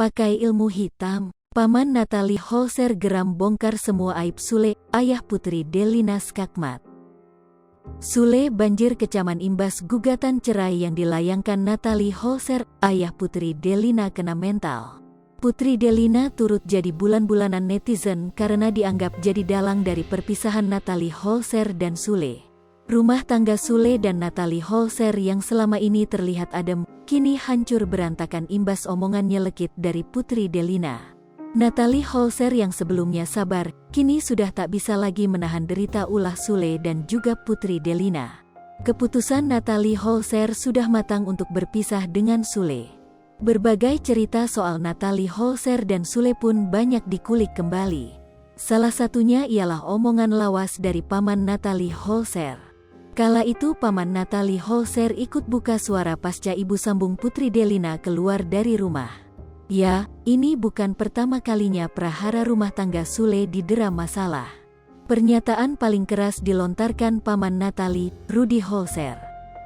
pakai ilmu hitam. Paman Natalie Holzer geram bongkar semua aib Sule, ayah Putri Delina Skakmat. Sule banjir kecaman imbas gugatan cerai yang dilayangkan Natalie Holzer, ayah Putri Delina kena mental. Putri Delina turut jadi bulan-bulanan netizen karena dianggap jadi dalang dari perpisahan Natalie Holzer dan Sule. Rumah tangga Sule dan Natalie Holzer yang selama ini terlihat adem, kini hancur berantakan imbas omongan nyelekit dari Putri Delina. Natalie Holzer yang sebelumnya sabar, kini sudah tak bisa lagi menahan derita ulah Sule dan juga Putri Delina. Keputusan Natalie Holzer sudah matang untuk berpisah dengan Sule. Berbagai cerita soal Natalie Holzer dan Sule pun banyak dikulik kembali. Salah satunya ialah omongan lawas dari paman Natalie Holzer. Kala itu paman Natalie Holzer ikut buka suara pasca ibu sambung Putri Delina keluar dari rumah. Ya, ini bukan pertama kalinya prahara rumah tangga Sule didera masalah. Pernyataan paling keras dilontarkan paman Natalie, Rudy Holzer.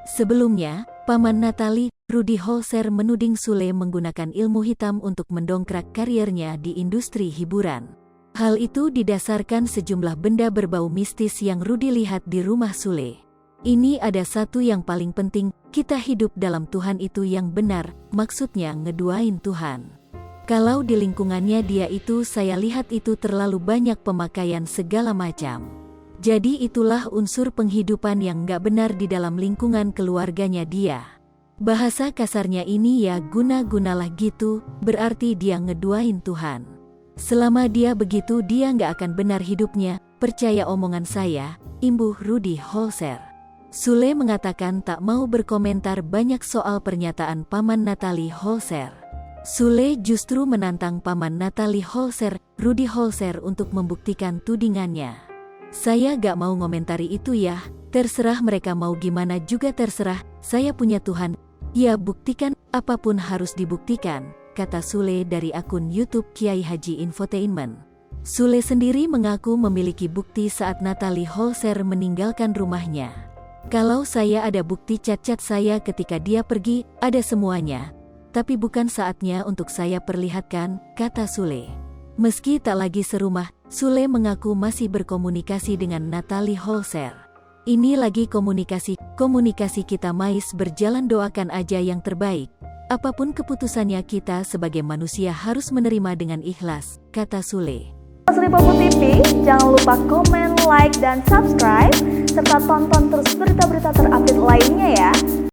Sebelumnya, paman Natalie, Rudy Holzer menuding Sule menggunakan ilmu hitam untuk mendongkrak karirnya di industri hiburan. Hal itu didasarkan sejumlah benda berbau mistis yang Rudy lihat di rumah Sule. Ini ada satu yang paling penting, kita hidup dalam Tuhan itu yang benar, maksudnya ngeduain Tuhan. Kalau di lingkungannya dia itu saya lihat itu terlalu banyak pemakaian segala macam. Jadi itulah unsur penghidupan yang nggak benar di dalam lingkungan keluarganya dia. Bahasa kasarnya ini ya guna-gunalah gitu, berarti dia ngeduain Tuhan. Selama dia begitu dia nggak akan benar hidupnya, percaya omongan saya, imbuh Rudy Holzer. Sule mengatakan tak mau berkomentar banyak soal pernyataan paman Natalie Holzer. Sule justru menantang paman Natalie Holzer, Rudy Holzer untuk membuktikan tudingannya. Saya gak mau ngomentari itu ya, terserah mereka mau gimana juga terserah, saya punya Tuhan. Ya buktikan, apapun harus dibuktikan, kata Sule dari akun YouTube Kiai Haji Infotainment. Sule sendiri mengaku memiliki bukti saat Natalie Holzer meninggalkan rumahnya. Kalau saya ada bukti cat-cat saya ketika dia pergi, ada semuanya. Tapi bukan saatnya untuk saya perlihatkan, kata Sule. Meski tak lagi serumah, Sule mengaku masih berkomunikasi dengan Natalie Holzer. Ini lagi komunikasi kita mais berjalan, doakan aja yang terbaik. Apapun keputusannya kita sebagai manusia harus menerima dengan ikhlas, kata Sule. Liverpool TV, jangan lupa komen, like, dan subscribe, serta tonton terus berita-berita terupdate lainnya ya.